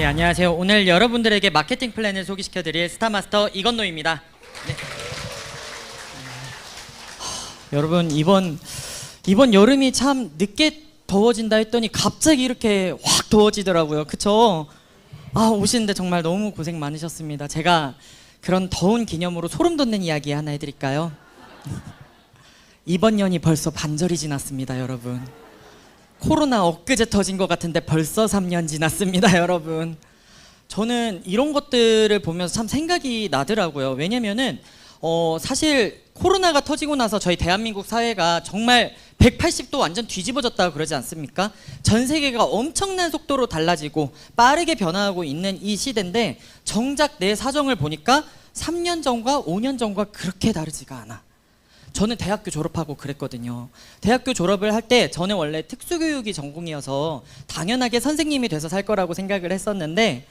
네, 안녕하세요. 오늘 여러분들에게 마케팅 플랜을 소개시켜드릴 스타마스터 이건노입니다. 네. 여러분 이번 여름이 참 늦게 더워진다 했더니 갑자기 이렇게 확 더워지더라고요. 그쵸? 오시는데 정말 너무 고생 많으셨습니다. 제가 그런 더운 기념으로 소름 돋는 이야기 하나 해드릴까요? 이번 년이 벌써 반절이 지났습니다, 여러분. 코로나 엊그제 터진 것 같은데 벌써 3년 지났습니다, 여러분. 저는 이런 것들을 보면서 참 생각이 나더라고요. 왜냐면은 사실 코로나가 터지고 나서 저희 대한민국 사회가 정말 180도 완전 뒤집어졌다고 그러지 않습니까? 전 세계가 엄청난 속도로 달라지고 빠르게 변화하고 있는 이 시대인데 정작 내 사정을 보니까 3년 전과 5년 전과 그렇게 다르지가 않아. 저는 대학교 졸업하고 그랬거든요. 대학교 졸업을 할 때 저는 원래 특수교육이 전공이어서 당연하게 선생님이 돼서 살 거라고 생각을 했었는데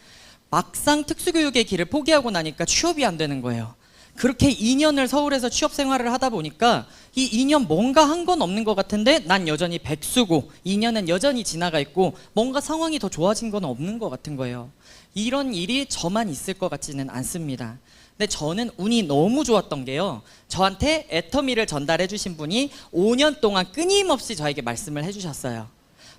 막상 특수교육의 길을 포기하고 나니까 취업이 안 되는 거예요. 그렇게 2년을 서울에서 취업 생활을 하다 보니까 이 2년 뭔가 한 건 없는 것 같은데 난 여전히 백수고 2년은 여전히 지나가 있고 뭔가 상황이 더 좋아진 건 없는 것 같은 거예요. 이런 일이 저만 있을 것 같지는 않습니다. 근데 저는 운이 너무 좋았던 게요. 저한테 애터미를 전달해 주신 분이 5년 동안 끊임없이 저에게 말씀을 해주셨어요.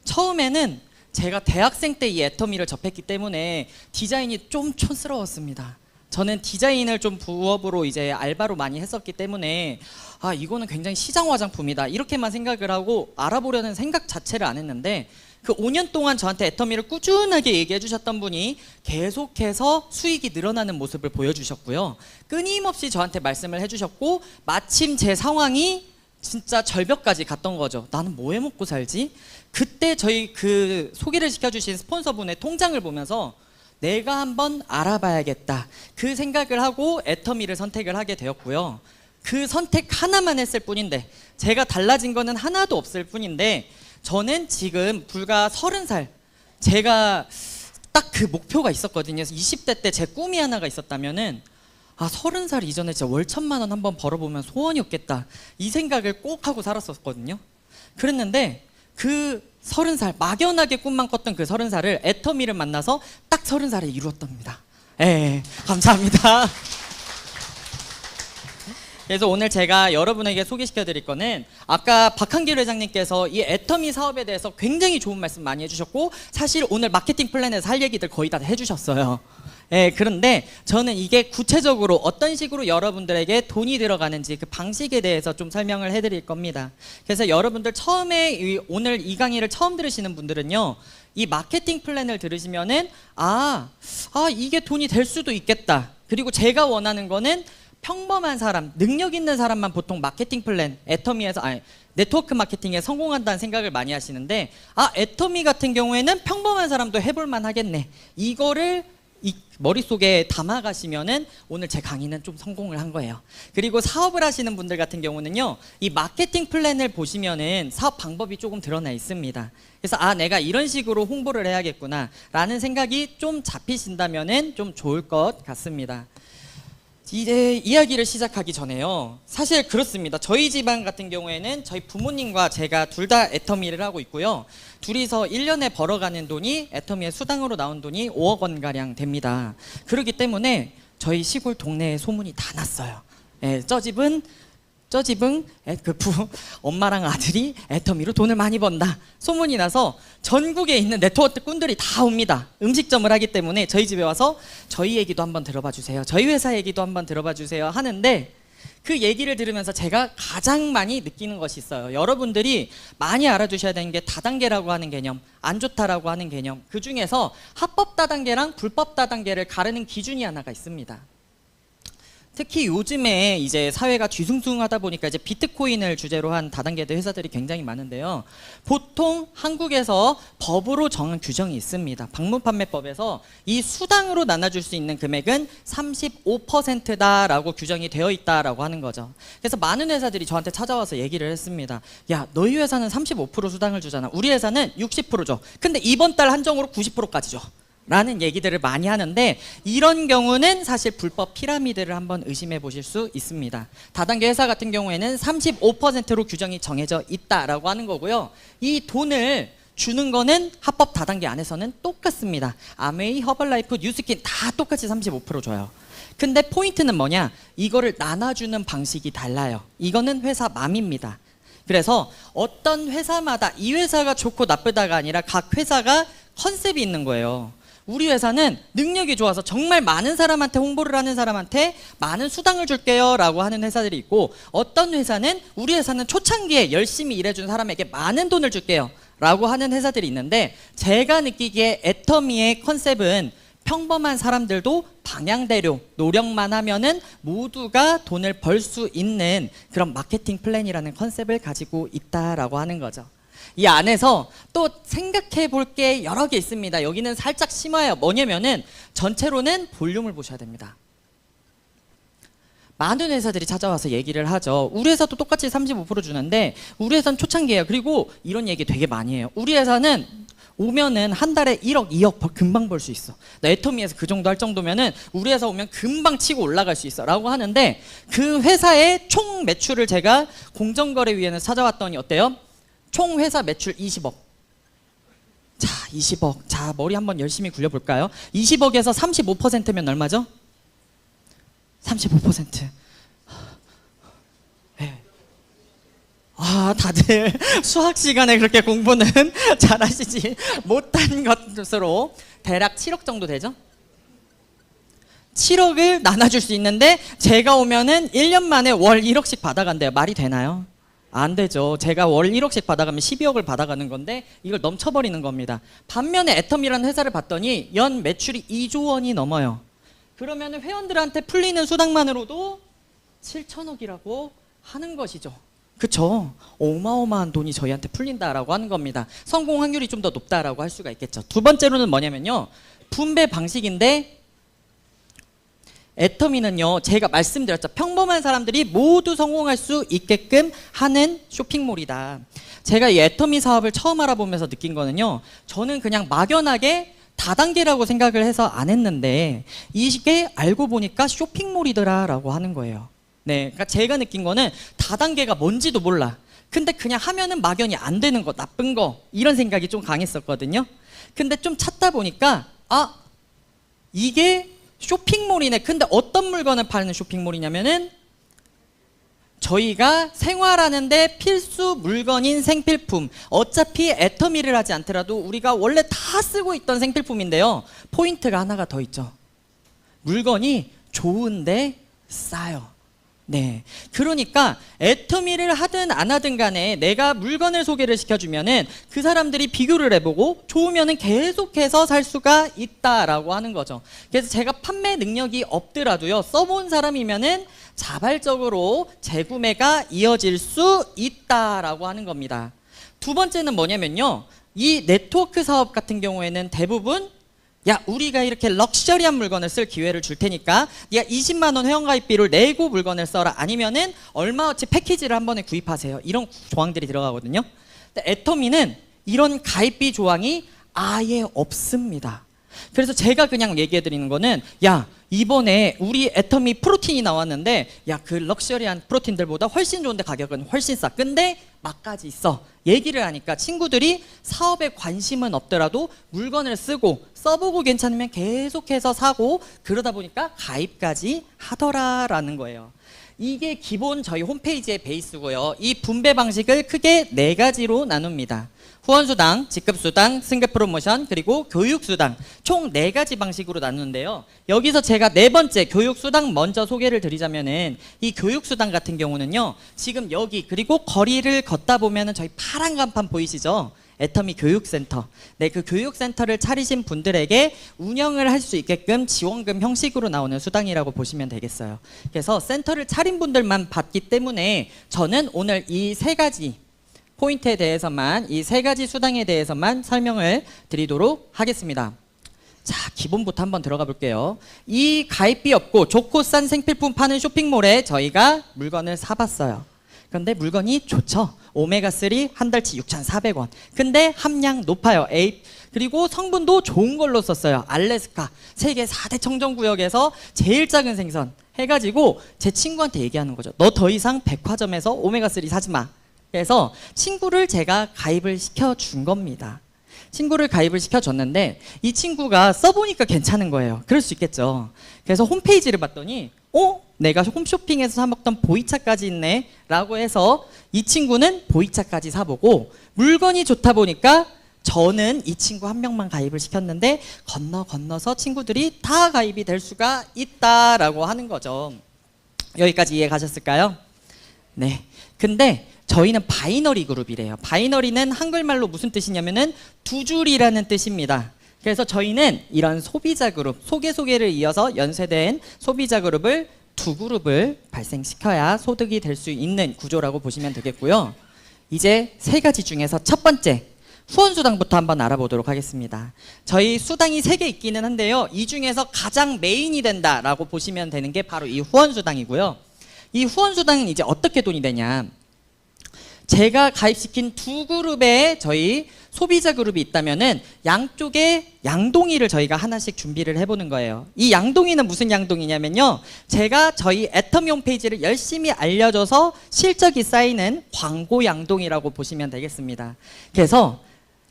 처음에는 제가 대학생 때 이 애터미를 접했기 때문에 디자인이 좀 촌스러웠습니다. 저는 디자인을 좀 부업으로 이제 알바로 많이 했었기 때문에 이거는 굉장히 시장 화장품이다 이렇게만 생각을 하고 알아보려는 생각 자체를 안 했는데 그 5년 동안 저한테 애터미를 꾸준하게 얘기해 주셨던 분이 계속해서 수익이 늘어나는 모습을 보여주셨고요. 끊임없이 저한테 말씀을 해주셨고 마침 제 상황이 진짜 절벽까지 갔던 거죠. 나는 뭐 해먹고 살지? 그때 저희 그 소개를 시켜주신 스폰서분의 통장을 보면서 내가 한번 알아봐야겠다 그 생각을 하고 애터미를 선택을 하게 되었고요. 그 선택 하나만 했을 뿐인데 제가 달라진 거는 하나도 없을 뿐인데 저는 지금 불과 30살 제가 딱 그 목표가 있었거든요. 20대 때 제 꿈이 하나가 있었다면은 30살 이전에 진짜 월 1,000만 원 한번 벌어보면 소원이 없겠다 이 생각을 꼭 하고 살았었거든요. 그랬는데 그 30살 막연하게 꿈만 꿨던 그 30살을 애터미를 만나서 딱 30살에 이루었답니다. 감사합니다. 그래서 오늘 제가 여러분에게 소개시켜 드릴 거는 아까 박한길 회장님께서 이 애터미 사업에 대해서 굉장히 좋은 말씀 많이 해주셨고 사실 오늘 마케팅 플랜에서 할 얘기들 거의 다 해주셨어요. 그런데 저는 이게 구체적으로 어떤 식으로 여러분들에게 돈이 들어가는지 그 방식에 대해서 좀 설명을 해드릴 겁니다. 그래서 여러분들 처음에 오늘 이 강의를 처음 들으시는 분들은요, 이 마케팅 플랜을 들으시면은 이게 돈이 될 수도 있겠다. 그리고 제가 원하는 거는 평범한 사람, 능력 있는 사람만 보통 마케팅 플랜, 애터미에서 네트워크 마케팅에 성공한다는 생각을 많이 하시는데 애터미 같은 경우에는 평범한 사람도 해볼만 하겠네. 이거를 이 머릿속에 담아가시면은 오늘 제 강의는 좀 성공을 한 거예요. 그리고 사업을 하시는 분들 같은 경우는요, 이 마케팅 플랜을 보시면은 사업 방법이 조금 드러나 있습니다. 그래서 내가 이런 식으로 홍보를 해야겠구나 라는 생각이 좀 잡히신다면은 좀 좋을 것 같습니다. 이제 이야기를 시작하기 전에요, 사실 그렇습니다. 저희 집안 같은 경우에는 저희 부모님과 제가 둘 다 애터미를 하고 있고요. 둘이서 1년에 벌어가는 돈이 애터미의 수당으로 나온 돈이 5억 원 가량 됩니다. 그렇기 때문에 저희 시골 동네에 소문이 다 났어요. 저 집은 엄마랑 아들이 애터미로 돈을 많이 번다 소문이 나서 전국에 있는 네트워크 꾼들이 다 옵니다. 음식점을 하기 때문에 저희 집에 와서 저희 얘기도 한번 들어봐 주세요, 저희 회사 얘기도 한번 들어봐 주세요 하는데 그 얘기를 들으면서 제가 가장 많이 느끼는 것이 있어요. 여러분들이 많이 알아두셔야 되는 게 다단계라고 하는 개념, 안 좋다라고 하는 개념, 그 중에서 합법 다단계랑 불법 다단계를 가르는 기준이 하나가 있습니다. 특히 요즘에 이제 사회가 뒤숭숭하다 보니까 이제 비트코인을 주제로 한 다단계들 회사들이 굉장히 많은데요. 보통 한국에서 법으로 정한 규정이 있습니다. 방문판매법에서 이 수당으로 나눠줄 수 있는 금액은 35%다라고 규정이 되어 있다라고 하는 거죠. 그래서 많은 회사들이 저한테 찾아와서 얘기를 했습니다. 야, 너희 회사는 35% 수당을 주잖아. 우리 회사는 60% 줘. 근데 이번 달 한정으로 90%까지 줘. 라는 얘기들을 많이 하는데 이런 경우는 사실 불법 피라미드를 한번 의심해 보실 수 있습니다. 다단계 회사 같은 경우에는 35%로 규정이 정해져 있다라고 하는 거고요. 이 돈을 주는 거는 합법 다단계 안에서는 똑같습니다. 아메이, 허벌라이프, 뉴스킨 다 똑같이 35% 줘요. 근데 포인트는 뭐냐? 이거를 나눠주는 방식이 달라요. 이거는 회사 맘입니다. 그래서 어떤 회사마다 이 회사가 좋고 나쁘다가 아니라 각 회사가 컨셉이 있는 거예요. 우리 회사는 능력이 좋아서 정말 많은 사람한테 홍보를 하는 사람한테 많은 수당을 줄게요 라고 하는 회사들이 있고, 어떤 회사는 우리 회사는 초창기에 열심히 일해준 사람에게 많은 돈을 줄게요 라고 하는 회사들이 있는데, 제가 느끼기에 애터미의 컨셉은 평범한 사람들도 방향대로 노력만 하면은 모두가 돈을 벌 수 있는 그런 마케팅 플랜이라는 컨셉을 가지고 있다라고 하는 거죠. 이 안에서 또 생각해 볼 게 여러 개 있습니다. 여기는 살짝 심화해요. 뭐냐면은 전체로는 볼륨을 보셔야 됩니다. 많은 회사들이 찾아와서 얘기를 하죠. 우리 회사도 똑같이 35% 주는데 우리 회사는 초창기예요. 그리고 이런 얘기 되게 많이 해요. 우리 회사는 오면은 한 달에 1억, 2억 금방 벌 수 있어. 나 애터미에서 그 정도 할 정도면은 우리 회사 오면 금방 치고 올라갈 수 있어 라고 하는데, 그 회사의 총 매출을 제가 공정거래위원회에 찾아왔더니 어때요? 총 회사 매출 20억. 자, 20억. 자, 머리 한번 열심히 굴려볼까요? 20억에서 35%면 얼마죠? 35%. 네. 아, 다들 수학 시간에 그렇게 공부는 잘하시지 못한 것으로 대략 7억 정도 되죠? 7억을 나눠줄 수 있는데 제가 오면은 1년 만에 월 1억씩 받아간대요. 말이 되나요? 안 되죠. 제가 월 1억씩 받아가면 12억을 받아가는 건데 이걸 넘쳐버리는 겁니다. 반면에 애텀이라는 회사를 봤더니 연 매출이 2조 원이 넘어요. 그러면 회원들한테 풀리는 수당만으로도 7천억이라고 하는 것이죠. 그쵸? 어마어마한 돈이 저희한테 풀린다라고 하는 겁니다. 성공 확률이 좀 더 높다라고 할 수가 있겠죠. 두 번째로는 뭐냐면요, 분배 방식인데, 애터미는요, 제가 말씀드렸죠. 평범한 사람들이 모두 성공할 수 있게끔 하는 쇼핑몰이다. 제가 이 애터미 사업을 처음 알아보면서 느낀 거는요, 저는 그냥 막연하게 다단계라고 생각을 해서 안 했는데 이게 알고 보니까 쇼핑몰이더라 라고 하는 거예요. 네, 그러니까 제가 느낀 거는 다단계가 뭔지도 몰라. 근데 그냥 하면은 막연히 안 되는 거, 나쁜 거, 이런 생각이 좀 강했었거든요. 근데 좀 찾다 보니까 아, 이게 쇼핑몰이네. 근데 어떤 물건을 파는 쇼핑몰이냐면은 저희가 생활하는데 필수 물건인 생필품, 어차피 애터미를 하지 않더라도 우리가 원래 다 쓰고 있던 생필품인데요, 포인트가 하나가 더 있죠. 물건이 좋은데 싸요. 네, 그러니까 애터미를 하든 안 하든 간에 내가 물건을 소개를 시켜주면은 그 사람들이 비교를 해보고 좋으면은 계속해서 살 수가 있다라고 하는 거죠. 그래서 제가 판매 능력이 없더라도요, 써본 사람이면은 자발적으로 재구매가 이어질 수 있다라고 하는 겁니다. 두 번째는 뭐냐면요, 이 네트워크 사업 같은 경우에는 대부분 야, 우리가 이렇게 럭셔리한 물건을 쓸 기회를 줄 테니까 네가 20만 원 회원가입비를 내고 물건을 써라, 아니면은 얼마어치 패키지를 한 번에 구입하세요, 이런 조항들이 들어가거든요. 근데 애터미는 이런 가입비 조항이 아예 없습니다. 그래서 제가 그냥 얘기해 드리는 거는, 야, 이번에 우리 애터미 프로틴이 나왔는데 야, 그 럭셔리한 프로틴들보다 훨씬 좋은데 가격은 훨씬 싸. 근데 맛까지 있어. 얘기를 하니까 친구들이 사업에 관심은 없더라도 물건을 쓰고 써보고 괜찮으면 계속해서 사고, 그러다 보니까 가입까지 하더라라는 거예요. 이게 기본 저희 홈페이지의 베이스고요. 이 분배 방식을 크게 4가지로 나눕니다. 후원수당, 직급수당, 승급 프로모션, 그리고 교육수당, 총 4가지 방식으로 나누는데요. 여기서 제가 4번째 교육수당 먼저 소개를 드리자면은, 이 교육수당 같은 경우는요, 지금 여기 그리고 거리를 걷다 보면은 저희 파란 간판 보이시죠? 애터미 교육센터. 네, 그 교육센터를 차리신 분들에게 운영을 할 수 있게끔 지원금 형식으로 나오는 수당이라고 보시면 되겠어요. 그래서 센터를 차린 분들만 받기 때문에 저는 오늘 이 3가지 포인트에 대해서만, 이 3가지 수당에 대해서만 설명을 드리도록 하겠습니다. 자, 기본부터 한번 들어가 볼게요. 이 가입비 없고 좋고 싼 생필품 파는 쇼핑몰에 저희가 물건을 사봤어요. 그런데 물건이 좋죠. 오메가3 한 달치 6,400원. 근데 함량 높아요. 그리고 성분도 좋은 걸로 썼어요. 알래스카 세계 4대 청정구역에서 제일 작은 생선 해가지고 제 친구한테 얘기하는 거죠. 너 더 이상 백화점에서 오메가3 사지 마. 그래서 친구를 제가 가입을 시켜준 겁니다. 친구를 가입을 시켜줬는데 이 친구가 써보니까 괜찮은 거예요. 그럴 수 있겠죠. 그래서 홈페이지를 봤더니 내가 홈쇼핑에서 사 먹던 보이차까지 있네 라고 해서 이 친구는 보이차까지 사보고 물건이 좋다 보니까 저는 이 친구 한 명만 가입을 시켰는데 건너서 친구들이 다 가입이 될 수가 있다라고 하는 거죠. 여기까지 이해 가셨을까요? 네. 근데 저희는 바이너리 그룹이래요. 바이너리는 한글말로 무슨 뜻이냐면은 두 줄이라는 뜻입니다. 그래서 저희는 이런 소비자 그룹, 소개를 이어서 연쇄된 소비자 그룹을 두 그룹을 발생시켜야 소득이 될 수 있는 구조라고 보시면 되겠고요. 이제 세 가지 중에서 첫 번째, 후원수당부터 한번 알아보도록 하겠습니다. 저희 수당이 3개 있기는 한데요. 이 중에서 가장 메인이 된다라고 보시면 되는 게 바로 이 후원수당이고요. 이 후원수당은 이제 어떻게 돈이 되냐. 제가 가입시킨 두 그룹의 저희 소비자 그룹이 있다면은 양쪽에 양동이를 저희가 하나씩 준비를 해보는 거예요. 이 양동이는 무슨 양동이냐면요. 제가 저희 애터미 홈페이지를 열심히 알려줘서 실적이 쌓이는 광고 양동이라고 보시면 되겠습니다. 그래서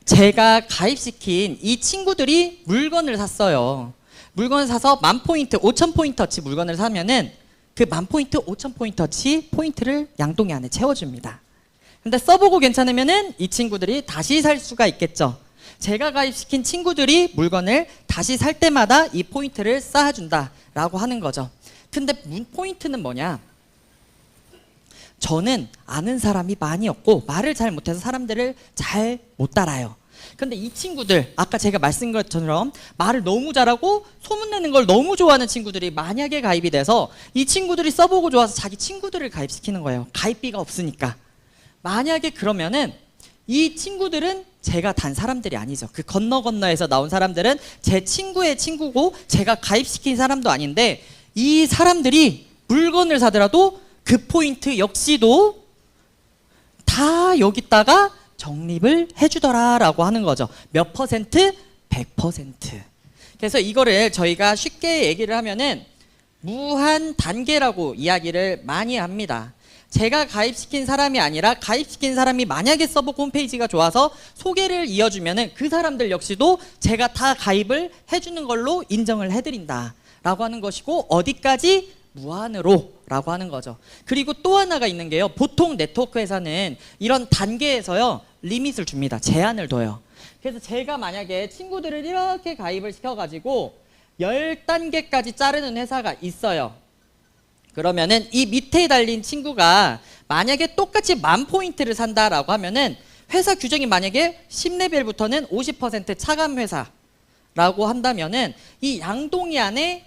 제가 가입시킨 이 친구들이 물건을 샀어요. 물건을 사서 10,000포인트, 5,000포인트어치 물건을 사면은 그 10,000포인트, 5,000포인트어치 포인트를 양동이 안에 채워줍니다. 근데 써보고 괜찮으면은 이 친구들이 다시 살 수가 있겠죠. 제가 가입시킨 친구들이 물건을 다시 살 때마다 이 포인트를 쌓아준다라고 하는 거죠. 근데 포인트는 뭐냐? 저는 아는 사람이 많이 없고 말을 잘 못해서 사람들을 잘 못 따라요. 근데 이 친구들, 아까 제가 말씀드린 것처럼 말을 너무 잘하고 소문내는 걸 너무 좋아하는 친구들이 만약에 가입이 돼서 이 친구들이 써보고 좋아서 자기 친구들을 가입시키는 거예요. 가입비가 없으니까. 만약에 그러면은 이 친구들은 제가 단 사람들이 아니죠. 그 건너에서 나온 사람들은 제 친구의 친구고 제가 가입시킨 사람도 아닌데 이 사람들이 물건을 사더라도 그 포인트 역시도 다 여기다가 적립을 해주더라라고 하는 거죠. 몇 퍼센트? 100%. 그래서 이거를 저희가 쉽게 얘기를 하면은 무한 단계라고 이야기를 많이 합니다. 제가 가입시킨 사람이 아니라 가입시킨 사람이 만약에 써보고 홈페이지가 좋아서 소개를 이어주면은 그 사람들 역시도 제가 다 가입을 해주는 걸로 인정을 해드린다 라고 하는 것이고, 어디까지? 무한으로 라고 하는 거죠. 그리고 또 하나가 있는 게요, 보통 네트워크 회사는 이런 단계에서요 리밋을 줍니다. 제한을 둬요. 그래서 제가 만약에 친구들을 이렇게 가입을 시켜가지고 10단계까지 자르는 회사가 있어요. 그러면은 이 밑에 달린 친구가 만약에 똑같이 10,000포인트를 산다라고 하면은 회사 규정이 만약에 10레벨부터는 50% 차감 회사라고 한다면은 이 양동이 안에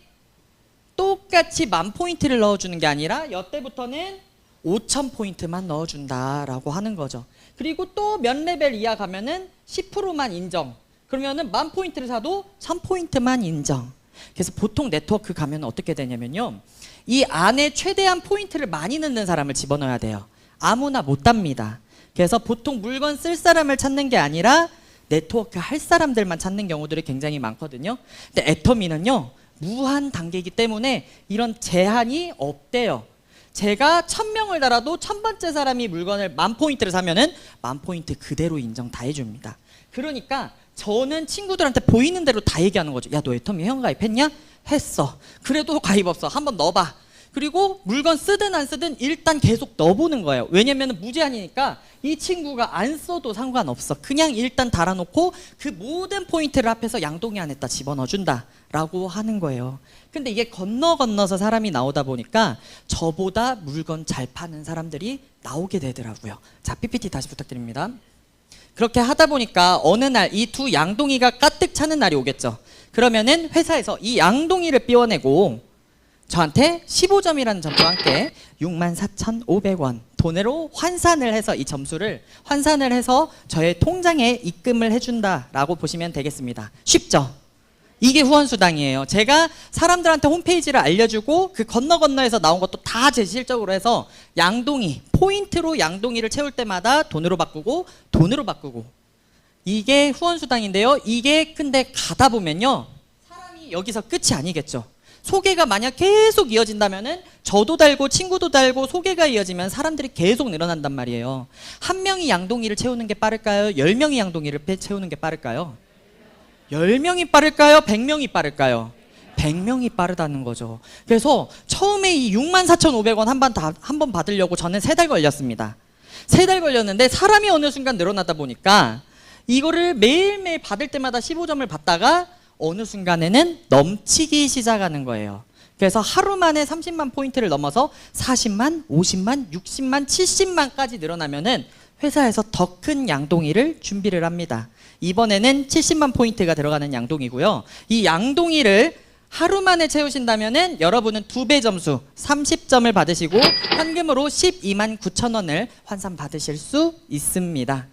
똑같이 10,000포인트를 넣어주는 게 아니라 여태부터는 5,000포인트만 넣어준다라고 하는 거죠. 그리고 또 몇 레벨 이하 가면은 10%만 인정. 그러면은 10,000포인트를 사도 1,000포인트만 인정. 그래서 보통 네트워크 가면 어떻게 되냐면요, 이 안에 최대한 포인트를 많이 넣는 사람을 집어넣어야 돼요. 아무나 못 답니다. 그래서 보통 물건 쓸 사람을 찾는 게 아니라 네트워크 할 사람들만 찾는 경우들이 굉장히 많거든요. 근데 애터미는요 무한 단계이기 때문에 이런 제한이 없대요. 제가 1,000명을 달아도 1,000번째 사람이 물건을 10,000포인트를 사면은 10,000포인트 그대로 인정 다 해줍니다. 그러니까 저는 친구들한테 보이는 대로 다 얘기하는 거죠. 야, 너 애터미 회원가입했냐? 했어. 그래도 가입 없어. 한번 넣어봐. 그리고 물건 쓰든 안 쓰든 일단 계속 넣어보는 거예요. 왜냐면 무제한이니까 이 친구가 안 써도 상관없어. 그냥 일단 달아놓고 그 모든 포인트를 합해서 양동이 안에다 집어넣어준다 라고 하는 거예요. 근데 이게 건너서 사람이 나오다 보니까 저보다 물건 잘 파는 사람들이 나오게 되더라고요. 자, PPT 다시 부탁드립니다. 그렇게 하다 보니까 어느 날 이 두 양동이가 가득 차는 날이 오겠죠. 그러면은 회사에서 이 양동이를 삐워내고 저한테 15점이라는 점수와 함께 64,500원 돈으로 환산을 해서 이 점수를 환산을 해서 저의 통장에 입금을 해준다라고 보시면 되겠습니다. 쉽죠? 이게 후원수당이에요. 제가 사람들한테 홈페이지를 알려주고 그 건너에서 나온 것도 다 제 실적으로 해서 양동이, 포인트로 양동이를 채울 때마다 돈으로 바꾸고 이게 후원수당인데요. 이게 근데 가다 보면요 사람이 여기서 끝이 아니겠죠. 소개가 만약 계속 이어진다면은 저도 달고 친구도 달고 소개가 이어지면 사람들이 계속 늘어난단 말이에요. 한 명이 양동이를 채우는 게 빠를까요? 10명이 양동이를 채우는 게 빠를까요? 10명이 빠를까요? 100명이 빠를까요? 100명이 빠르다는 거죠. 그래서 처음에 이 64,500원 한 번 받으려고 저는 3달 걸렸습니다. 3달 걸렸는데 사람이 어느 순간 늘어나다 보니까 이거를 매일매일 받을 때마다 15점을 받다가 어느 순간에는 넘치기 시작하는 거예요. 그래서 하루 만에 30만 포인트를 넘어서 40만, 50만, 60만, 70만까지 늘어나면은 회사에서 더 큰 양동이를 준비를 합니다. 이번에는 70만 포인트가 들어가는 양동이고요. 이 양동이를 하루 만에 채우신다면은 여러분은 2배 점수 30점을 받으시고 현금으로 12만 9천 원을 환산 받으실 수 있습니다.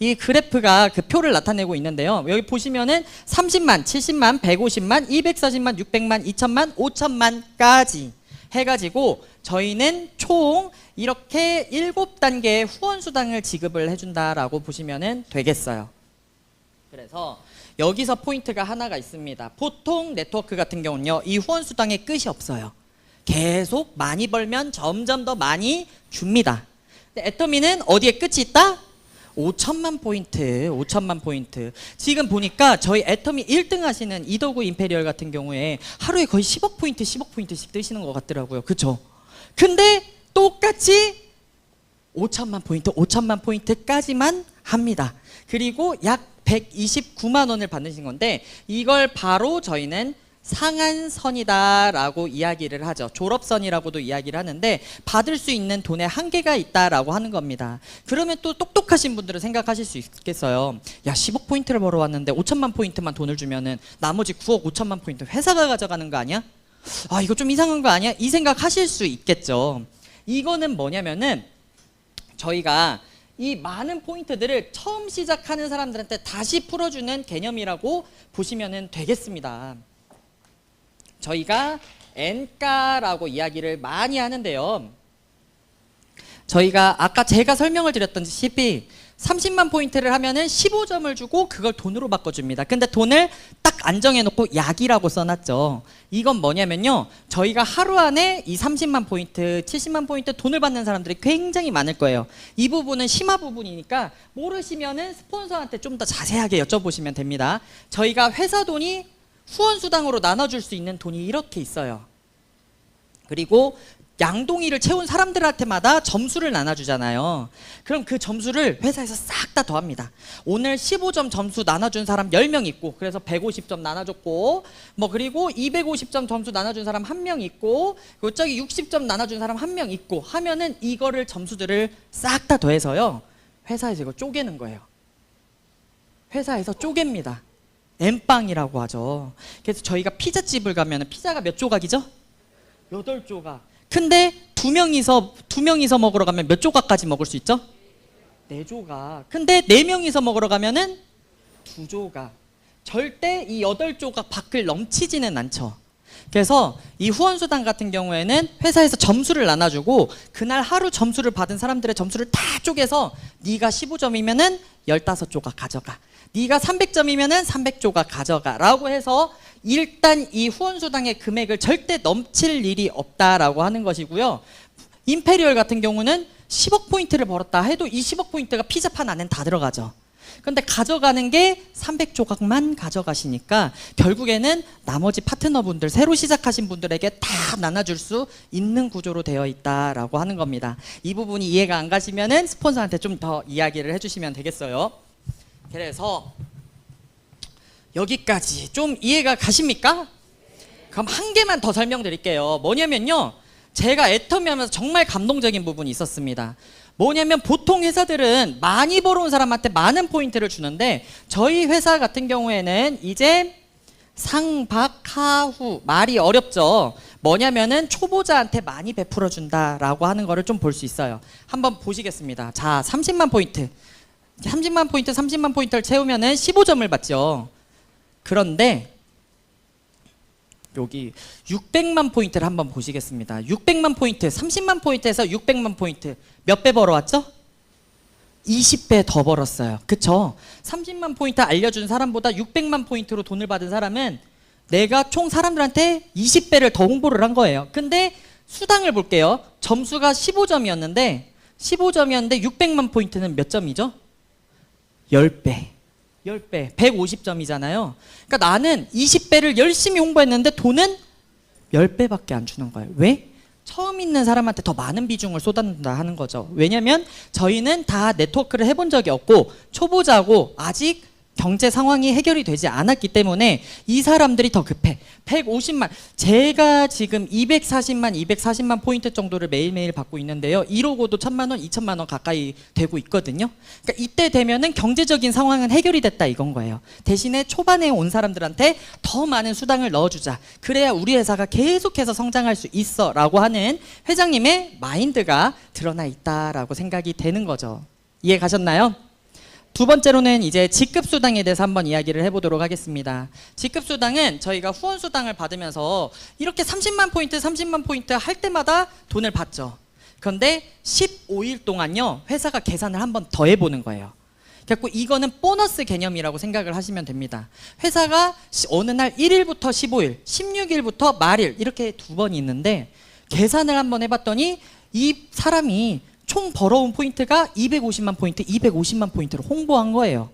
이 그래프가 그 표를 나타내고 있는데요. 여기 보시면은 30만, 70만, 150만, 240만, 600만, 2천만, 5천만까지 해가지고 저희는 총 이렇게 7단계의 후원수당을 지급을 해준다라고 보시면 되겠어요. 그래서 여기서 포인트가 하나가 있습니다. 보통 네트워크 같은 경우는요, 이 후원수당의 끝이 없어요. 계속 많이 벌면 점점 더 많이 줍니다. 근데 애터미는 어디에 끝이 있다? 5천만 포인트, 5천만 포인트. 지금 보니까 저희 애터미 1등 하시는 이더구 임페리얼 같은 경우에 하루에 거의 10억 포인트, 10억 포인트씩 뜨시는 것 같더라고요. 그쵸? 근데 똑같이 5천만 포인트, 5천만 포인트까지만 합니다. 그리고 약 129만 원을 받으신 건데 이걸 바로 저희는 상한선이다라고 이야기를 하죠. 졸업선이라고도 이야기를 하는데 받을 수 있는 돈의 한계가 있다라고 하는 겁니다. 그러면 또 똑똑하신 분들은 생각하실 수 있겠어요. 야, 10억 포인트를 벌어왔는데 5천만 포인트만 돈을 주면은 나머지 9억 5천만 포인트 회사가 가져가는 거 아니야? 아, 이거 좀 이상한 거 아니야? 이 생각 하실 수 있겠죠. 이거는 뭐냐면은 저희가 이 많은 포인트들을 처음 시작하는 사람들한테 다시 풀어주는 개념이라고 보시면 되겠습니다. 저희가 N가라고 이야기를 많이 하는데요. 저희가 아까 제가 설명을 드렸다시피 30만 포인트를 하면은 15점을 주고 그걸 돈으로 바꿔줍니다. 근데 돈을 딱 안정해놓고 약이라고 써놨죠. 이건 뭐냐면요, 저희가 하루 안에 이 30만 포인트, 70만 포인트 돈을 받는 사람들이 굉장히 많을 거예요. 이 부분은 심화 부분이니까 모르시면은 스폰서한테 좀 더 자세하게 여쭤보시면 됩니다. 저희가 회사 돈이 후원수당으로 나눠줄 수 있는 돈이 이렇게 있어요. 그리고 양동이를 채운 사람들한테마다 점수를 나눠주잖아요. 그럼 그 점수를 회사에서 싹 다 더합니다. 오늘 15점 점수 나눠준 사람 10명 있고, 그래서 150점 나눠줬고, 뭐 그리고 250점 점수 나눠준 사람 1명 있고, 그리고 저기 60점 나눠준 사람 1명 있고 하면은 이거를 점수들을 싹 다 더해서요, 회사에서 이거 쪼개는 거예요. 회사에서 쪼갭니다. 엠빵이라고 하죠. 그래서 저희가 피자집을 가면 피자가 몇 조각이죠? 8조각. 근데 두 명이서 먹으러 가면 몇 조각까지 먹을 수 있죠? 4조각. 근데 4명이서 먹으러 가면은 2조각. 절대 이 8조각 밖을 넘치지는 않죠. 그래서 이 후원수당 같은 경우에는 회사에서 점수를 나눠주고 그날 하루 점수를 받은 사람들의 점수를 다 쪼개서 네가 15점이면은 15조각 가져가, 네가 300점이면은 300조각 가져가 라고 해서 일단 이 후원수당의 금액을 절대 넘칠 일이 없다라고 하는 것이고요. 임페리얼 같은 경우는 10억 포인트를 벌었다 해도 이 10억 포인트가 피자판 안엔 다 들어가죠. 근데 가져가는 게 300조각만 가져가시니까 결국에는 나머지 파트너분들, 새로 시작하신 분들에게 다 나눠줄 수 있는 구조로 되어 있다라고 하는 겁니다. 이 부분이 이해가 안 가시면은 스폰서한테 좀 더 이야기를 해주시면 되겠어요. 그래서 여기까지 좀 이해가 가십니까? 그럼 한 개만 더 설명드릴게요. 뭐냐면요, 제가 애터미 하면서 정말 감동적인 부분이 있었습니다. 뭐냐면 보통 회사들은 많이 벌어온 사람한테 많은 포인트를 주는데 저희 회사 같은 경우에는 이제 상박하후, 말이 어렵죠. 뭐냐면은 초보자한테 많이 베풀어 준다라고 하는 거를 좀 볼 수 있어요. 한번 보시겠습니다. 자, 30만 포인트 30만 포인트를 채우면은 15점을 받죠. 그런데 여기 600만 포인트를 한번 보시겠습니다. 600만 포인트, 30만 포인트에서 600만 포인트 몇 배 벌어왔죠? 20배 더 벌었어요. 그쵸? 30만 포인트 알려준 사람보다 600만 포인트로 돈을 받은 사람은 내가 총 사람들한테 20배를 더 홍보를 한 거예요. 근데 수당을 볼게요. 점수가 15점이었는데 600만 포인트는 몇 점이죠? 10배. 10배. 150점이잖아요. 그러니까 나는 20배를 열심히 홍보했는데 돈은 10배밖에 안 주는 거예요. 왜? 처음 있는 사람한테 더 많은 비중을 쏟아낸다 하는 거죠. 왜냐면 저희는 다 네트워크를 해본 적이 없고 초보자고 아직 경제 상황이 해결이 되지 않았기 때문에 이 사람들이 더 급해. 150만. 제가 지금 240만 포인트 정도를 매일매일 받고 있는데요. 1호고도 1000만 원, 2000만 원 가까이 되고 있거든요. 그러니까 이때 되면은 경제적인 상황은 해결이 됐다 이건 거예요. 대신에 초반에 온 사람들한테 더 많은 수당을 넣어주자. 그래야 우리 회사가 계속해서 성장할 수 있어 라고 하는 회장님의 마인드가 드러나 있다라고 생각이 되는 거죠. 이해 가셨나요? 두 번째로는 이제 직급수당에 대해서 한번 이야기를 해보도록 하겠습니다. 직급수당은 저희가 후원수당을 받으면서 이렇게 30만 포인트 할 때마다 돈을 받죠. 그런데 15일 동안요 회사가 계산을 한번 더 해보는 거예요. 그래서 이거는 보너스 개념이라고 생각을 하시면 됩니다. 회사가 어느 날 1일부터 15일, 16일부터 말일 이렇게 두 번이 있는데 계산을 한번 해봤더니 이 사람이 총 벌어온 포인트가 250만 포인트를 홍보한 거예요.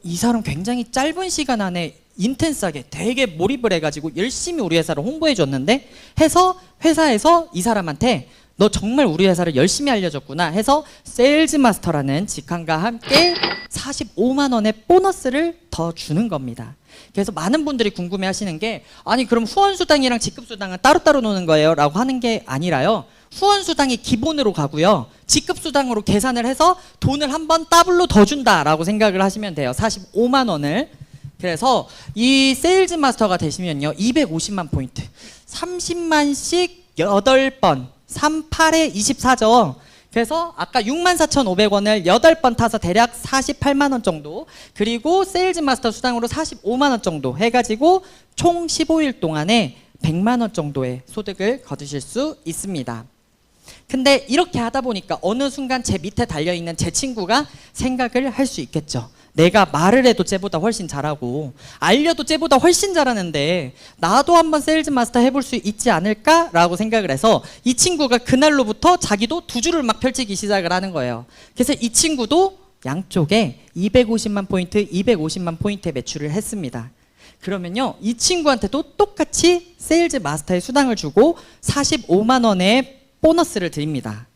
이 사람 굉장히 짧은 시간 안에 인텐스하게 되게 몰입을 해가지고 열심히 우리 회사를 홍보해 줬는데 해서 회사에서 이 사람한테 너 정말 우리 회사를 열심히 알려줬구나 해서 세일즈 마스터라는 직함과 함께 45만 원의 보너스를 더 주는 겁니다. 그래서 많은 분들이 궁금해 하시는 게 아니 그럼 후원수당이랑 직급수당은 따로따로 노는 거예요? 라고 하는 게 아니라요. 후원수당이 기본으로 가고요. 직급수당으로 계산을 해서 돈을 한번 더블로 더 준다라고 생각을 하시면 돼요. 45만 원을. 그래서 이 세일즈 마스터가 되시면요. 250만 포인트. 30만씩 8번. 38에 24죠. 그래서 아까 64,500원을 8번 타서 대략 48만 원 정도 그리고 세일즈 마스터 수당으로 45만 원 정도 해가지고 총 15일 동안에 100만 원 정도의 소득을 거두실 수 있습니다. 근데 이렇게 하다 보니까 어느 순간 제 밑에 달려있는 제 친구가 생각을 할 수 있겠죠. 내가 말을 해도 쟤보다 훨씬 잘하고 알려도 쟤보다 훨씬 잘하는데 나도 한번 세일즈 마스터 해볼 수 있지 않을까라고 생각을 해서 이 친구가 그날로부터 자기도 두 줄을 막 펼치기 시작을 하는 거예요. 그래서 이 친구도 양쪽에 250만 포인트의 매출을 했습니다. 그러면요 이 친구한테도 똑같이 세일즈 마스터의 수당을 주고 45만 원의 보너스를 드립니다.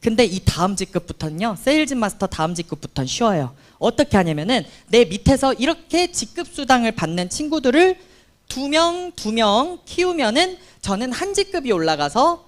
근데 이 다음 직급부터는요 세일즈 마스터 다음 직급부터는 쉬워요. 어떻게 하냐면은 내 밑에서 이렇게 직급 수당을 받는 친구들을 두 명 키우면은 저는 한 직급이 올라가서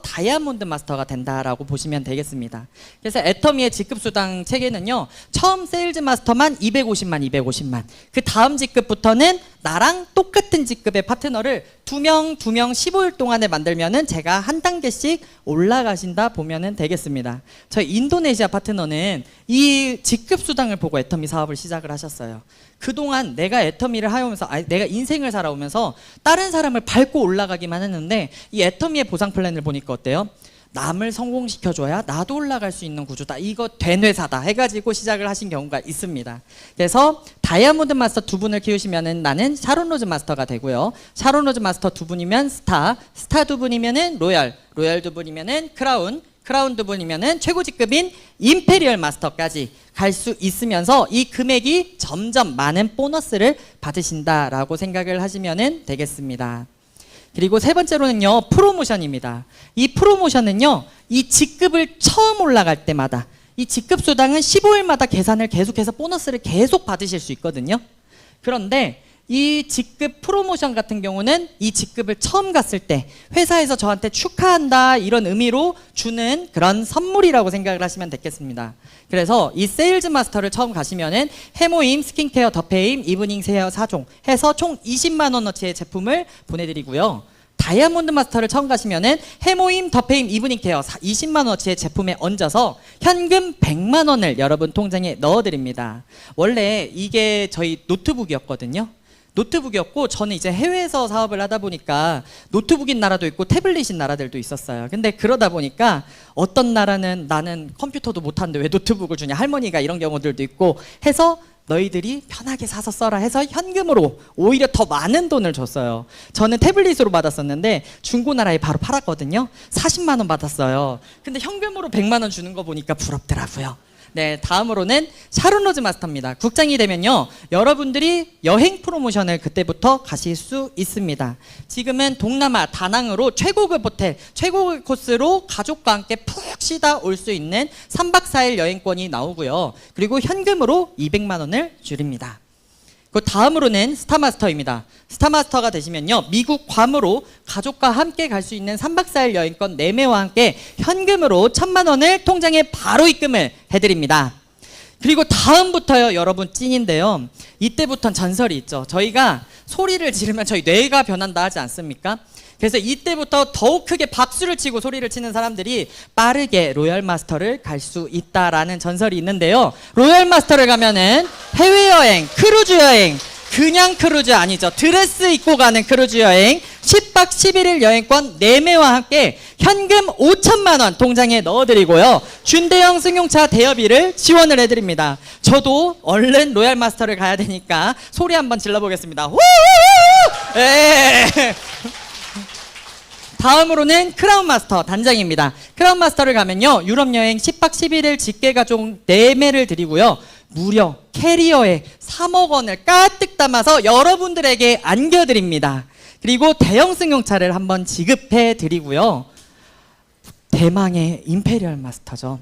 다이아몬드 마스터가 된다라고 보시면 되겠습니다. 그래서 애터미의 직급수당 체계는요 처음 세일즈 마스터만 250만 그 다음 직급부터는 나랑 똑같은 직급의 파트너를 두 명 15일 동안에 만들면은 제가 한 단계씩 올라가신다 보면은 되겠습니다. 저희 인도네시아 파트너는 이 직급수당을 보고 애터미 사업을 시작을 하셨어요. 그동안 내가 애터미를 하면서 내가 인생을 살아오면서 다른 사람을 밟고 올라가기만 했는데 이 애터미의 보상 플랜을 보니까 어때요? 남을 성공시켜줘야 나도 올라갈 수 있는 구조다. 이거 된 회사다 해가지고 시작을 하신 경우가 있습니다. 그래서 다이아몬드 마스터 두 분을 키우시면은 나는 샤론 로즈 마스터가 되고요. 샤론 로즈 마스터 두 분이면 스타 두 분이면은 로얄 두 분이면은 크라운 두 분이면은 최고 직급인 임페리얼 마스터까지 갈 수 있으면서 이 금액이 점점 많은 보너스를 받으신다라고 생각을 하시면 되겠습니다. 그리고 세 번째로는요 프로모션입니다. 이 프로모션은요 이 직급을 처음 올라갈 때마다 이 직급 수당은 15일마다 계산을 계속해서 보너스를 계속 받으실 수 있거든요. 그런데 이 직급 프로모션 같은 경우는 이 직급을 처음 갔을 때 회사에서 저한테 축하한다 이런 의미로 주는 그런 선물이라고 생각을 하시면 되겠습니다. 그래서 이 세일즈 마스터를 처음 가시면은 해모임, 스킨케어, 더페임, 이브닝 헤어 4종 해서 총 20만 원어치의 제품을 보내드리고요. 다이아몬드 마스터를 처음 가시면은 해모임, 더페임, 이브닝 케어 20만 원어치의 제품에 얹어서 현금 100만 원을 여러분 통장에 넣어드립니다. 원래 이게 저희 노트북이었거든요. 노트북이었고 저는 이제 해외에서 사업을 하다 보니까 노트북인 나라도 있고 태블릿인 나라들도 있었어요. 근데 그러다 보니까 어떤 나라는 나는 컴퓨터도 못하는데 왜 노트북을 주냐 할머니가 이런 경우들도 있고 해서 너희들이 편하게 사서 써라 해서 현금으로 오히려 더 많은 돈을 줬어요. 저는 태블릿으로 받았었는데 중고나라에 바로 팔았거든요. 40만 원 받았어요. 근데 현금으로 100만 원 주는 거 보니까 부럽더라고요. 네, 다음으로는 샤론 로즈 마스터입니다. 국장이 되면요, 여러분들이 여행 프로모션을 그때부터 가실 수 있습니다. 지금은 동남아 다낭으로 최고급 호텔, 최고급 코스로 가족과 함께 푹 쉬다 올 수 있는 3박 4일 여행권이 나오고요. 그리고 현금으로 200만 원을 줄입니다. 그 다음으로는 스타마스터입니다. 스타마스터가 되시면요, 미국 괌으로 가족과 함께 갈 수 있는 3박 4일 여행권 4매와 함께 현금으로 1000만 원을 통장에 바로 입금을 해드립니다. 그리고 다음부터요, 여러분 찐인데요, 이때부터는 전설이 있죠. 저희가 소리를 지르면 저희 뇌가 변한다 하지 않습니까? 그래서 이때부터 더욱 크게 박수를 치고 소리를 치는 사람들이 빠르게 로얄 마스터를 갈 수 있다라는 전설이 있는데요. 로얄 마스터를 가면은 해외여행, 크루즈 여행, 그냥 크루즈 아니죠. 드레스 입고 가는 크루즈 여행, 10박 11일 여행권 4매와 함께 현금 5천만 원 통장에 넣어드리고요. 준대형 승용차 대여비를 지원을 해드립니다. 저도 얼른 로얄 마스터를 가야 되니까 소리 한번 질러보겠습니다. 후후후! 예. 다음으로는 크라운 마스터 단장입니다. 크라운 마스터를 가면요, 유럽 여행 10박 11일 직계 가족 4매를 드리고요. 무려 캐리어에 3억 원을 가득 담아서 여러분들에게 안겨드립니다. 그리고 대형 승용차를 한번 지급해 드리고요. 대망의 임페리얼 마스터죠.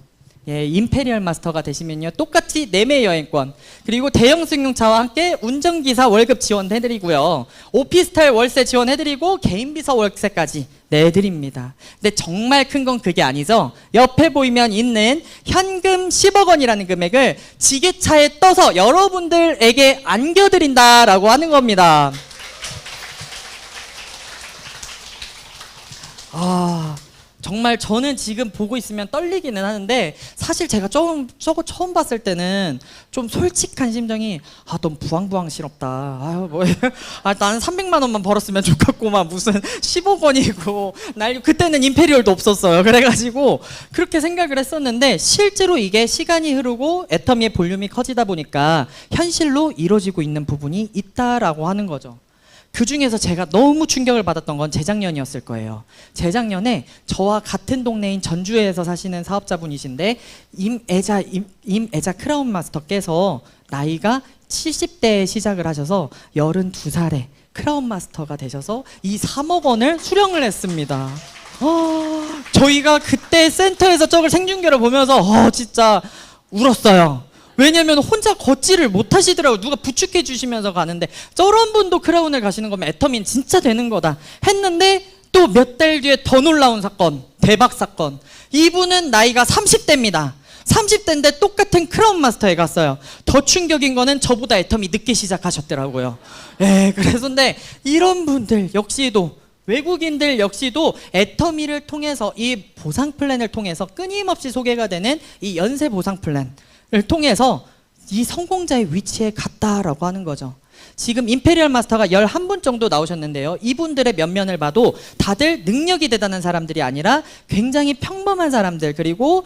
예, 임페리얼 마스터가 되시면요, 똑같이 4매 여행권, 그리고 대형 승용차와 함께 운전기사 월급 지원해드리고요, 오피스텔 월세 지원해드리고 개인 비서 월세까지 내드립니다. 근데 정말 큰 건 그게 아니죠. 옆에 보이면 있는 현금 10억 원이라는 금액을 지게차에 떠서 여러분들에게 안겨드린다라고 하는 겁니다. 정말 저는 지금 보고 있으면 떨리기는 하는데, 사실 제가 저거 처음 봤을 때는 좀 솔직한 심정이, 넌 부황부황스럽다. 나는 300만 원만 벌었으면 좋겠고만 무슨 10억 원이고, 그때는 임페리얼도 없었어요. 그래가지고 그렇게 생각을 했었는데, 실제로 이게 시간이 흐르고 애터미의 볼륨이 커지다 보니까 현실로 이루어지고 있는 부분이 있다라고 하는 거죠. 그 중에서 제가 너무 충격을 받았던 건 재작년이었을 거예요. 재작년에 저와 같은 동네인 전주에서 사시는 사업자분이신데, 임애자 크라운 마스터께서 나이가 70대에 시작을 하셔서 82살에 크라운 마스터가 되셔서 이 3억 원을 수령을 했습니다. 저희가 그때 센터에서 저걸 생중계를 보면서 진짜 울었어요. 왜냐면 혼자 걷지를 못하시더라고요. 누가 부축해 주시면서 가는데, 저런 분도 크라운을 가시는 거면 애터미는 진짜 되는 거다 했는데, 또 몇 달 뒤에 더 놀라운 사건, 대박 사건. 이분은 나이가 30대입니다. 30대인데 똑같은 크라운 마스터에 갔어요. 더 충격인 거는 저보다 애터미 늦게 시작하셨더라고요. 그래서 근데 이런 분들 역시도, 외국인들 역시도 애터미를 통해서, 이 보상 플랜을 통해서 끊임없이 소개가 되는 이 연세 보상 플랜 를 통해서 이 성공자의 위치에 갔다라고 하는 거죠. 지금 임페리얼 마스터가 11분 정도 나오셨는데요, 이분들의 면면을 봐도 다들 능력이 대단한 사람들이 아니라 굉장히 평범한 사람들, 그리고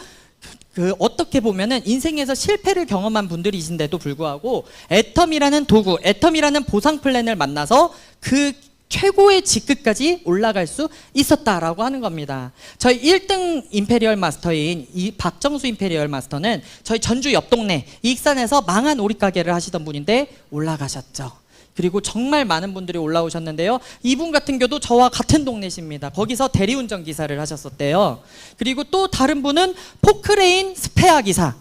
어떻게 보면은 인생에서 실패를 경험한 분들이신데도 불구하고 애터미라는 도구, 애터미라는 보상 플랜을 만나서 그 최고의 직급까지 올라갈 수 있었다라고 하는 겁니다. 저희 1등 임페리얼 마스터인 이 박정수 임페리얼 마스터는 저희 전주 옆 동네 익산에서 망한 오리가게를 하시던 분인데 올라가셨죠. 그리고 정말 많은 분들이 올라오셨는데요, 이분 같은 경우도 저와 같은 동네십니다. 거기서 대리운전 기사를 하셨었대요. 그리고 또 다른 분은 포크레인 스페어 기사,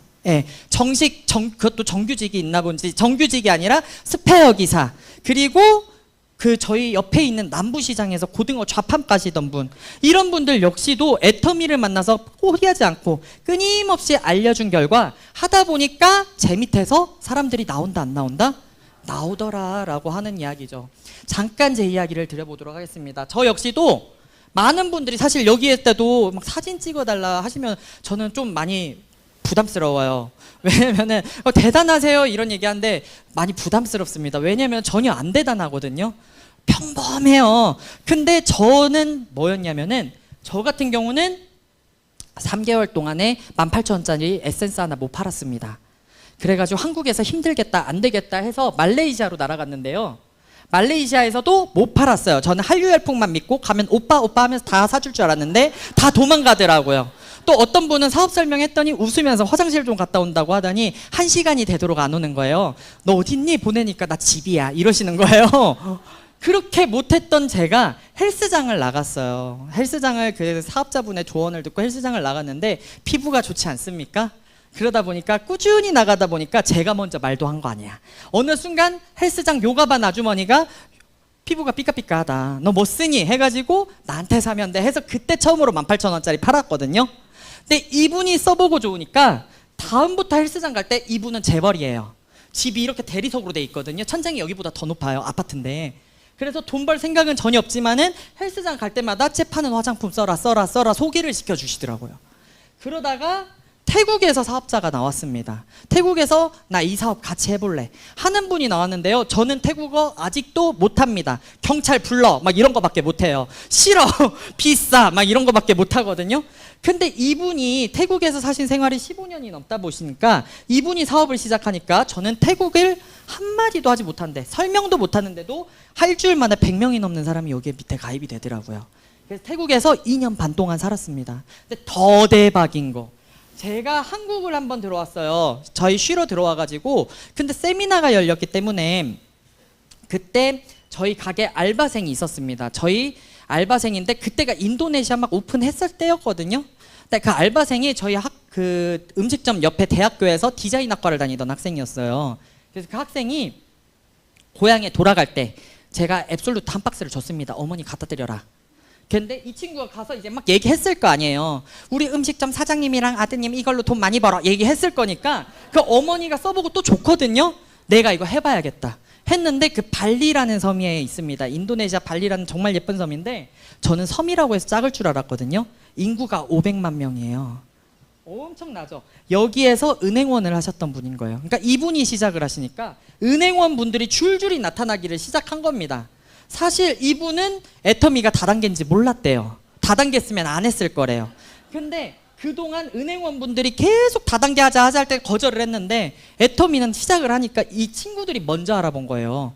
그것도 정규직이 있나 본지, 정규직이 아니라 스페어 기사, 그리고 저희 옆에 있는 남부시장에서 고등어 좌판 까시던 분, 이런 분들 역시도 애터미를 만나서 포기하지 않고 끊임없이 알려준 결과 하다 보니까 제 밑에서 사람들이 나온다 안 나온다? 나오더라 라고 하는 이야기죠. 잠깐 제 이야기를 드려보도록 하겠습니다. 저 역시도 많은 분들이 사실 여기에 때도 막 사진 찍어달라 하시면 저는 좀 많이 부담스러워요. 왜냐면은 대단하세요 이런 얘기하는데 많이 부담스럽습니다. 왜냐면 전혀 안 대단하거든요. 평범해요. 근데 저는 뭐였냐면은, 저 같은 경우는 3개월 동안에 18,000원짜리 에센스 하나 못 팔았습니다. 그래가지고 한국에서 힘들겠다 안 되겠다 해서 말레이시아로 날아갔는데요. 말레이시아에서도 못 팔았어요. 저는 한류 열풍만 믿고 가면 오빠 오빠 하면서 다 사줄 줄 알았는데 다 도망가더라고요. 또 어떤 분은 사업 설명했더니 웃으면서 화장실 좀 갔다 온다고 하더니 1시간이 되도록 안 오는 거예요. 너 어딨니? 보내니까 나 집이야 이러시는 거예요. 그렇게 못했던 제가 헬스장을 나갔어요. 헬스장을 그 사업자분의 조언을 듣고 헬스장을 나갔는데 피부가 좋지 않습니까? 그러다 보니까 꾸준히 나가다 보니까 제가 먼저 말도 한 거 아니야. 어느 순간 헬스장 요가반 아주머니가 피부가 삐까삐까하다. 너 뭐 쓰니? 해가지고 나한테 사면 돼 해서 그때 처음으로 18,000원짜리 팔았거든요. 근데 이분이 써보고 좋으니까 다음부터 헬스장 갈 때 이분은 재벌이에요. 집이 이렇게 대리석으로 돼 있거든요. 천장이 여기보다 더 높아요. 아파트인데. 그래서 돈 벌 생각은 전혀 없지만은 헬스장 갈 때마다 제 파는 화장품 써라 소개를 시켜주시더라고요. 그러다가 태국에서 사업자가 나왔습니다. 태국에서 나 이 사업 같이 해볼래 하는 분이 나왔는데요. 저는 태국어 아직도 못합니다. 경찰 불러 막 이런 거밖에 못해요. 싫어 비싸 막 이런 거밖에 못하거든요. 근데 이분이 태국에서 사신 생활이 15년이 넘다 보시니까 이분이 사업을 시작하니까 저는 태국을 한마디도 하지 못하는데 설명도 못하는데도 할 줄 만에 100명이 넘는 사람이 여기 밑에 가입이 되더라고요. 그래서 태국에서 2년 반 동안 살았습니다. 근데 더 대박인 거, 제가 한국을 한번 들어왔어요. 저희 쉬러 들어와가지고 근데 세미나가 열렸기 때문에 그때 저희 가게 알바생이 있었습니다. 저희 알바생인데 그때가 인도네시아 막 오픈했을 때였거든요. 근데 그 알바생이 저희 그 음식점 옆에 대학교에서 디자인학과를 다니던 학생이었어요. 그래서 그 학생이 고향에 돌아갈 때 제가 앱솔루트 한 박스를 줬습니다. 어머니 갖다 드려라. 근데 이 친구가 가서 이제 막 얘기했을 거 아니에요. 우리 음식점 사장님이랑 아드님 이걸로 돈 많이 벌어 얘기했을 거니까 그 어머니가 써보고 또 좋거든요. 내가 이거 해봐야겠다 했는데 그 발리라는 섬에 있습니다. 인도네시아 발리라는 정말 예쁜 섬인데 저는 섬이라고 해서 작을 줄 알았거든요. 인구가 500만 명이에요. 엄청나죠. 여기에서 은행원을 하셨던 분인 거예요. 그러니까 이분이 시작을 하시니까 은행원 분들이 줄줄이 나타나기를 시작한 겁니다. 사실 이분은 애터미가 다단계인지 몰랐대요. 다단계였으면 안 했을 거래요. 근데 그동안 은행원 분들이 계속 다단계 하자 할 때 거절을 했는데 애터미는 시작을 하니까 이 친구들이 먼저 알아본 거예요.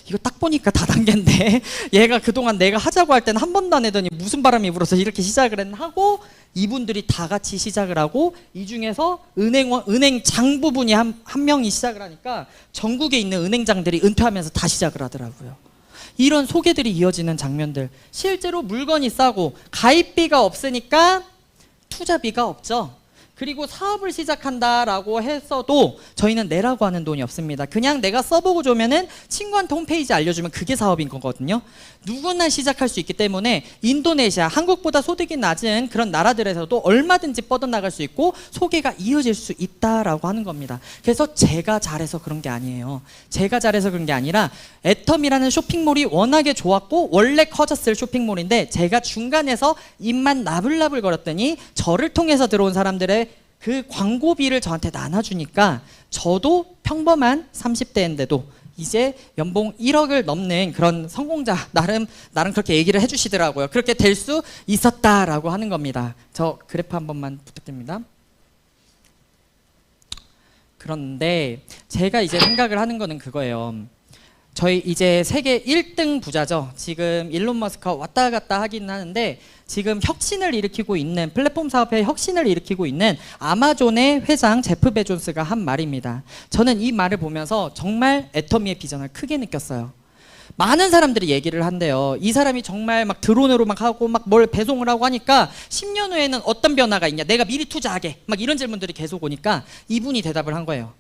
이거 딱 보니까 다단계인데 얘가 그동안 내가 하자고 할 때는 한 번도 안 해더니 무슨 바람이 불어서 이렇게 시작을 했나 하고 이분들이 다 같이 시작을 하고 이 중에서 은행장 부분이 한 명이 시작을 하니까 전국에 있는 은행장들이 은퇴하면서 다 시작을 하더라고요. 이런 소개들이 이어지는 장면들, 실제로 물건이 싸고 가입비가 없으니까 투자비가 없죠. 그리고 사업을 시작한다라고 했어도 저희는 내라고 하는 돈이 없습니다. 그냥 내가 써보고 좋으면은 친구한테 홈페이지 알려주면 그게 사업인 거거든요. 누구나 시작할 수 있기 때문에 인도네시아, 한국보다 소득이 낮은 그런 나라들에서도 얼마든지 뻗어나갈 수 있고 소개가 이어질 수 있다라고 하는 겁니다. 그래서 제가 잘해서 그런 게 아니에요. 제가 잘해서 그런 게 아니라 애텀이라는 쇼핑몰이 워낙에 좋았고 원래 커졌을 쇼핑몰인데 제가 중간에서 입만 나불나불 거렸더니 저를 통해서 들어온 사람들의 그 광고비를 저한테 나눠주니까 저도 평범한 30대인데도 이제 연봉 1억을 넘는 그런 성공자, 나름 그렇게 얘기를 해주시더라고요. 그렇게 될 수 있었다라고 하는 겁니다. 저 그래프 한 번만 부탁드립니다. 그런데 제가 이제 생각을 하는 거는 그거예요. 저희 이제 세계 1등 부자죠. 지금 일론 머스크가 왔다 갔다 하긴 하는데 지금 혁신을 일으키고 있는 플랫폼 사업의 혁신을 일으키고 있는 아마존의 회장 제프 베조스가 한 말입니다. 저는 이 말을 보면서 정말 애터미의 비전을 크게 느꼈어요. 많은 사람들이 얘기를 한대요. 이 사람이 정말 막 드론으로 막 하고 막 뭘 배송을 하고 하니까 10년 후에는 어떤 변화가 있냐, 내가 미리 투자하게, 막 이런 질문들이 계속 오니까 이분이 대답을 한 거예요.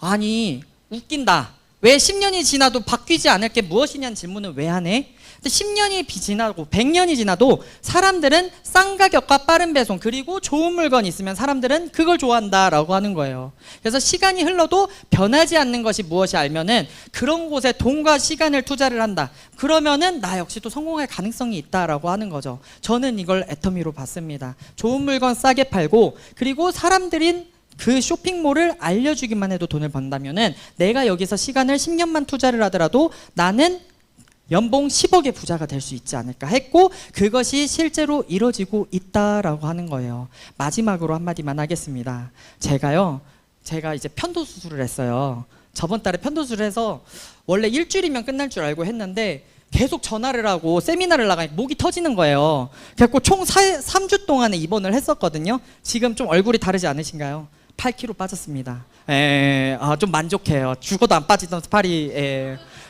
아니 웃긴다. 왜 10년이 지나도 바뀌지 않을 게 무엇이냐는 질문을 왜 하네? 근데 10년이 지나고 100년이 지나도 사람들은 싼 가격과 빠른 배송 그리고 좋은 물건이 있으면 사람들은 그걸 좋아한다라고 하는 거예요. 그래서 시간이 흘러도 변하지 않는 것이 무엇이 알면은 그런 곳에 돈과 시간을 투자를 한다. 그러면은 나 역시도 성공할 가능성이 있다라고 하는 거죠. 저는 이걸 애터미로 봤습니다. 좋은 물건 싸게 팔고 그리고 사람들인 그 쇼핑몰을 알려주기만 해도 돈을 번다면은 내가 여기서 시간을 10년만 투자를 하더라도 나는 연봉 10억의 부자가 될 수 있지 않을까 했고 그것이 실제로 이루어지고 있다라고 하는 거예요. 마지막으로 한마디만 하겠습니다. 제가요 제가 이제 편도 수술을 했어요. 저번 달에 편도 수술을 해서 원래 일주일이면 끝날 줄 알고 했는데 계속 전화를 하고 세미나를 나가니까 목이 터지는 거예요. 그래서 총 3주 동안에 입원을 했었거든요. 지금 좀 얼굴이 다르지 않으신가요? 8kg 빠졌습니다. 좀 만족해요. 죽어도 안 빠지던 살이.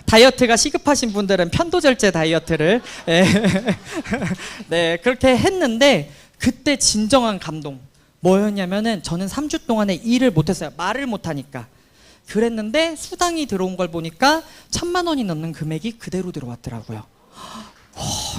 다이어트가 시급하신 분들은 편도절제 다이어트를 네, 그렇게 했는데 그때 진정한 감동 뭐였냐면은 저는 3주 동안에 일을 못했어요. 말을 못하니까. 그랬는데 수당이 들어온 걸 보니까 1,000만 원이 넘는 금액이 그대로 들어왔더라고요.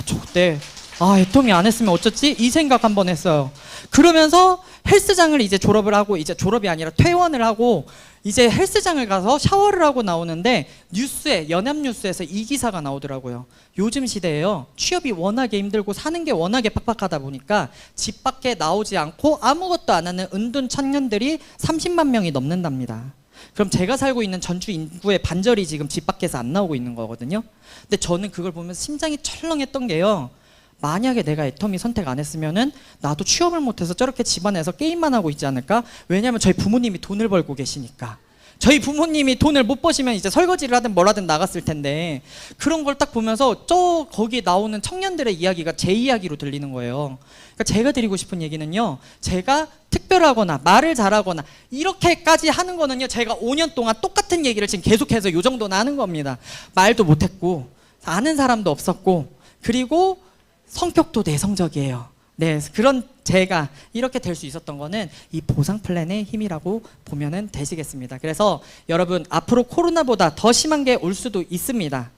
저 그때 애터미 안 했으면 어쩌지? 이 생각 한번 했어요. 그러면서 헬스장을 이제 졸업을 하고, 이제 졸업이 아니라 퇴원을 하고 이제 헬스장을 가서 샤워를 하고 나오는데 뉴스에, 연합뉴스에서 이 기사가 나오더라고요. 요즘 시대에요, 취업이 워낙에 힘들고 사는 게 워낙에 팍팍하다 보니까 집 밖에 나오지 않고 아무것도 안 하는 은둔 청년들이 30만 명이 넘는답니다. 그럼 제가 살고 있는 전주 인구의 반절이 지금 집 밖에서 안 나오고 있는 거거든요. 근데 저는 그걸 보면서 심장이 철렁했던 게요, 만약에 내가 애터미 선택 안 했으면은 나도 취업을 못해서 저렇게 집안에서 게임만 하고 있지 않을까? 왜냐면 저희 부모님이 돈을 벌고 계시니까. 저희 부모님이 돈을 못 버시면 이제 설거지를 하든 뭘 하든 나갔을 텐데, 그런 걸 딱 보면서 거기에 나오는 청년들의 이야기가 제 이야기로 들리는 거예요. 그러니까 제가 드리고 싶은 얘기는요, 제가 특별하거나 말을 잘하거나 이렇게까지 하는 거는요, 제가 5년 동안 똑같은 얘기를 지금 계속해서 요 정도나 하는 겁니다. 말도 못했고 아는 사람도 없었고 그리고 성격도 내성적이에요. 네, 그런 제가 이렇게 될 수 있었던 거는 이 보상 플랜의 힘이라고 보면은 되시겠습니다. 그래서 여러분, 앞으로 코로나보다 더 심한 게 올 수도 있습니다.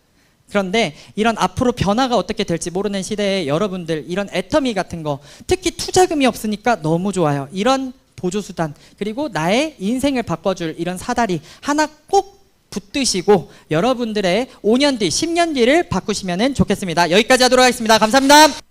그런데 이런 앞으로 변화가 어떻게 될지 모르는 시대에 여러분들 이런 애터미 같은 거, 특히 투자금이 없으니까 너무 좋아요. 이런 보조수단, 그리고 나의 인생을 바꿔줄 이런 사다리 하나 꼭 붙드시고 여러분들의 5년 뒤, 10년 뒤를 바꾸시면 좋겠습니다. 여기까지 하도록 하겠습니다. 감사합니다.